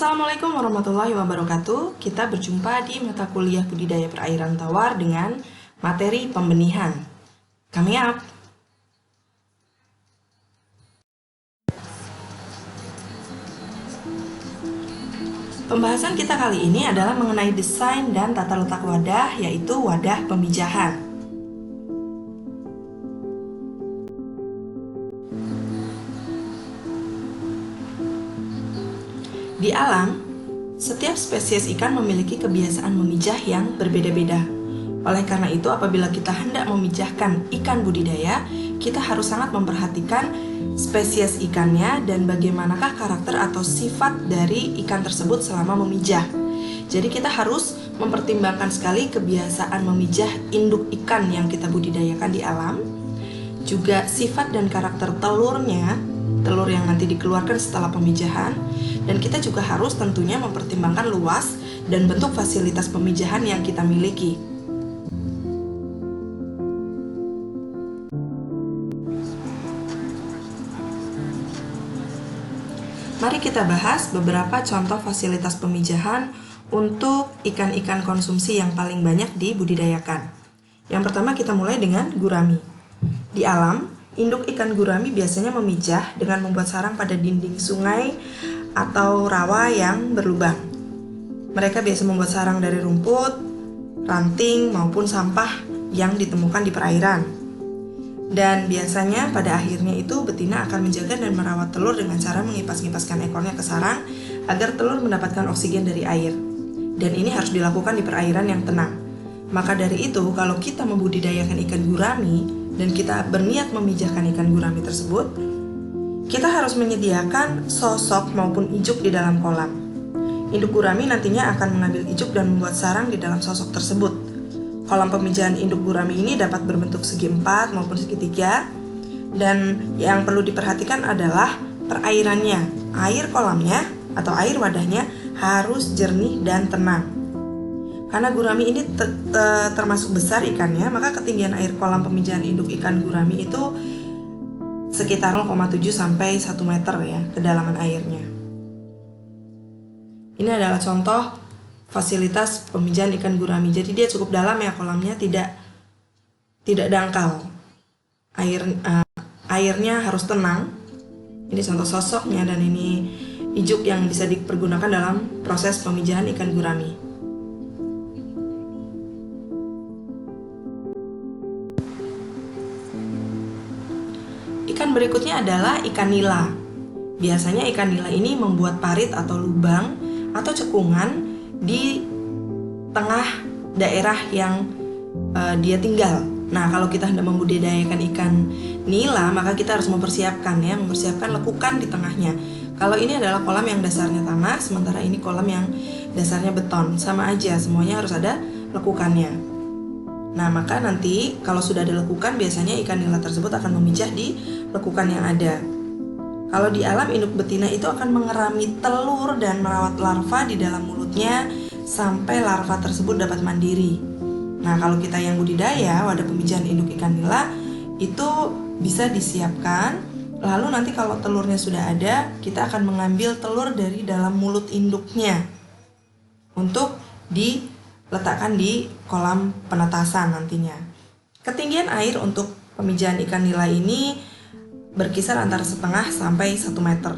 Assalamualaikum warahmatullahi wabarakatuh. Kita berjumpa di mata kuliah budidaya perairan tawar dengan materi pembenihan. Coming up. Pembahasan kita kali ini adalah mengenai desain dan tata letak wadah, yaitu wadah pemijahan. Di alam, setiap spesies ikan memiliki kebiasaan memijah yang berbeda-beda. Oleh karena itu, apabila kita hendak memijahkan ikan budidaya, kita harus sangat memperhatikan spesies ikannya dan bagaimanakah karakter atau sifat dari ikan tersebut selama memijah. Jadi kita harus mempertimbangkan sekali kebiasaan memijah induk ikan yang kita budidayakan di alam, juga sifat dan karakter telurnya, telur yang nanti dikeluarkan setelah pemijahan, dan kita juga harus tentunya mempertimbangkan luas dan bentuk fasilitas pemijahan yang kita miliki. Mari kita bahas beberapa contoh fasilitas pemijahan untuk ikan-ikan konsumsi yang paling banyak dibudidayakan. Yang pertama kita mulai dengan gurami. Di alam, induk ikan gurami biasanya memijah dengan membuat sarang pada dinding sungai atau rawa yang berlubang. Mereka biasa membuat sarang dari rumput, ranting, maupun sampah yang ditemukan di perairan. Dan biasanya pada akhirnya itu betina akan menjaga dan merawat telur dengan cara mengipas-ngipaskan ekornya ke sarang agar telur mendapatkan oksigen dari air. Dan ini harus dilakukan di perairan yang tenang. Maka dari itu, kalau kita membudidayakan ikan gurami dan kita berniat memijahkan ikan gurami tersebut, kita harus menyediakan sosok maupun ijuk di dalam kolam. Induk gurami nantinya akan mengambil ijuk dan membuat sarang di dalam sosok tersebut. Kolam pemijahan induk gurami ini dapat berbentuk segi 4 maupun segitiga. Dan yang perlu diperhatikan adalah perairannya. Air kolamnya atau air wadahnya harus jernih dan tenang. Karena gurami ini termasuk besar ikannya, maka ketinggian air kolam pemijahan induk ikan gurami itu sekitar 0,7 sampai 1 meter ya, kedalaman airnya. Ini adalah contoh fasilitas pemijahan ikan gurami. Jadi dia cukup dalam ya kolamnya, tidak dangkal. Airnya harus tenang. Ini contoh sosoknya dan ini ijuk yang bisa dipergunakan dalam proses pemijahan ikan gurami. Ikan berikutnya adalah ikan nila. Biasanya ikan nila ini membuat parit atau lubang atau cekungan di tengah daerah yang dia tinggal. Nah, kalau kita hendak membudidayakan ikan nila, maka kita harus mempersiapkan lekukan di tengahnya. Kalau ini adalah kolam yang dasarnya tanah, sementara ini kolam yang dasarnya beton. Sama aja, semuanya harus ada lekukannya. Nah, maka nanti kalau sudah ada lekukan, biasanya ikan nila tersebut akan memijah di lekukan yang ada. Kalau di alam, induk betina itu akan mengerami telur dan merawat larva di dalam mulutnya sampai larva tersebut dapat mandiri. Nah, kalau kita yang budidaya, wadah pemijahan induk ikan nila itu bisa disiapkan. Lalu nanti kalau telurnya sudah ada, kita akan mengambil telur dari dalam mulut induknya untuk diletakkan di kolam penetasan nantinya. Ketinggian air untuk pemijahan ikan nila ini berkisar antara 0,5 sampai 1 meter.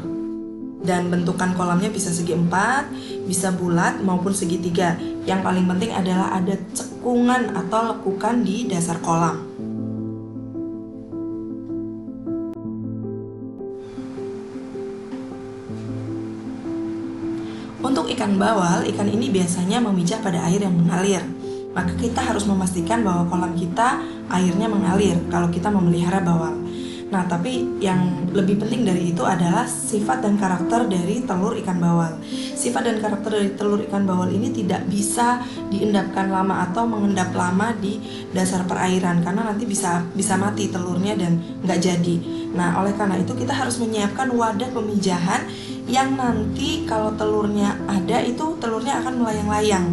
Dan bentukan kolamnya bisa segi 4, bisa bulat maupun segitiga. Yang paling penting adalah ada cekungan atau lekukan di dasar kolam. Untuk ikan bawal, ikan ini biasanya memijah pada air yang mengalir. Maka kita harus memastikan bahwa kolam kita airnya mengalir kalau kita memelihara bawal. Nah, tapi yang lebih penting dari itu adalah sifat dan karakter dari telur ikan bawal. Sifat dan karakter dari telur ikan bawal ini tidak bisa diendapkan lama atau mengendap lama di dasar perairan, karena nanti bisa mati telurnya dan nggak jadi. Nah, oleh karena itu kita harus menyiapkan wadah pemijahan yang nanti kalau telurnya ada, itu telurnya akan melayang-layang.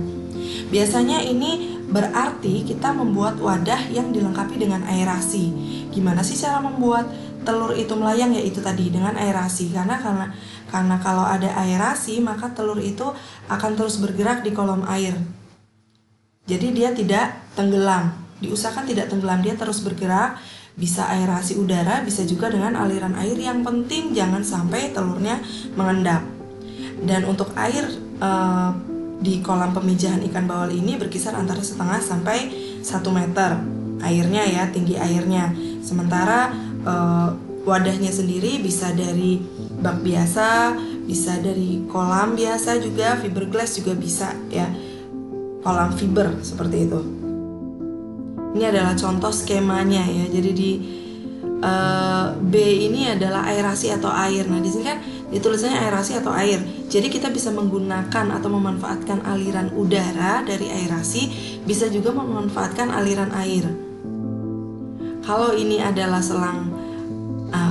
Biasanya ini berarti kita membuat wadah yang dilengkapi dengan aerasi. Gimana sih cara membuat telur itu melayang yaitu tadi dengan aerasi, karena kalau ada aerasi maka telur itu akan terus bergerak di kolom air. Jadi dia tidak tenggelam. Diusahakan tidak tenggelam, dia terus bergerak. Bisa aerasi udara, bisa juga dengan aliran air. Yang penting jangan sampai telurnya mengendap. Dan untuk air di kolam pemijahan ikan bawal ini berkisar antara 0,5 sampai 1 meter airnya ya, tinggi airnya. Sementara wadahnya sendiri bisa dari bak biasa, bisa dari kolam biasa juga, fiberglass juga bisa ya, kolam fiber seperti itu. Ini adalah contoh skemanya ya. Jadi di B ini adalah aerasi atau air. Nah, di sini kan ditulisannya aerasi atau air. Jadi kita bisa menggunakan atau memanfaatkan aliran udara dari aerasi, bisa juga memanfaatkan aliran air. Kalau ini adalah selang,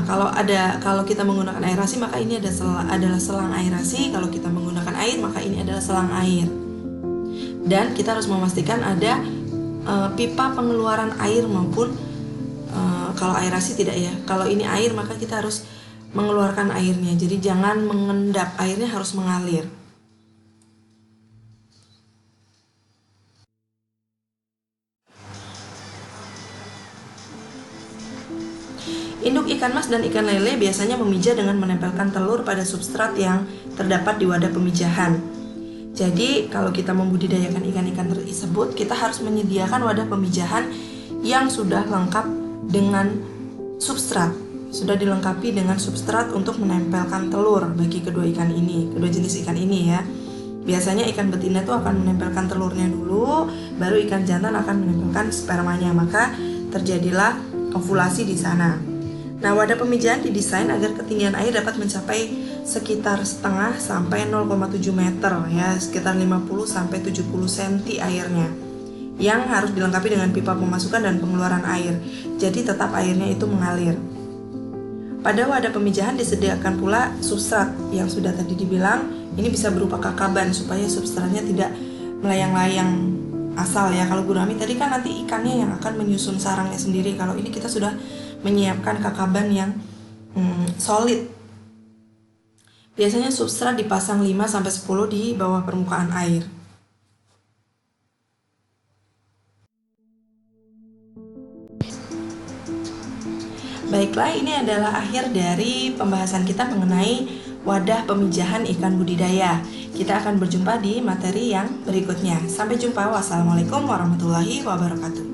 kalau kita menggunakan aerasi maka ini adalah selang aerasi. Kalau kita menggunakan air maka ini adalah selang air. Dan kita harus memastikan ada pipa pengeluaran air maupun kalau aerasi tidak ya. Kalau ini air maka kita harus mengeluarkan airnya. Jadi jangan mengendap, airnya harus mengalir. Induk ikan mas dan ikan lele biasanya memijah dengan menempelkan telur pada substrat yang terdapat di wadah pemijahan. Jadi kalau kita membudidayakan ikan-ikan tersebut, kita harus menyediakan wadah pemijahan yang sudah lengkap dengan substrat, sudah dilengkapi dengan substrat untuk menempelkan telur bagi kedua jenis ikan ini ya. Biasanya ikan betina itu akan menempelkan telurnya dulu, baru ikan jantan akan menempelkan spermanya, maka terjadilah ovulasi di sana. Nah, wadah pemijahan didesain agar ketinggian air dapat mencapai sekitar 0,5 sampai 0,7 meter ya, sekitar 50 sampai 70 cm airnya, yang harus dilengkapi dengan pipa pemasukan dan pengeluaran air. Jadi tetap airnya itu mengalir. Pada wadah pemijahan disediakan pula substrat yang sudah tadi dibilang, ini bisa berupa kakaban supaya substratnya tidak melayang-layang asal ya. Kalau gurami tadi kan nanti ikannya yang akan menyusun sarangnya sendiri. Kalau ini kita sudah menyiapkan kakaban yang solid. Biasanya substrat dipasang 5-10 di bawah permukaan air. Baiklah, ini adalah akhir dari pembahasan kita mengenai wadah pemijahan ikan budidaya. Kita akan berjumpa di materi yang berikutnya. Sampai jumpa. Wassalamualaikum warahmatullahi wabarakatuh.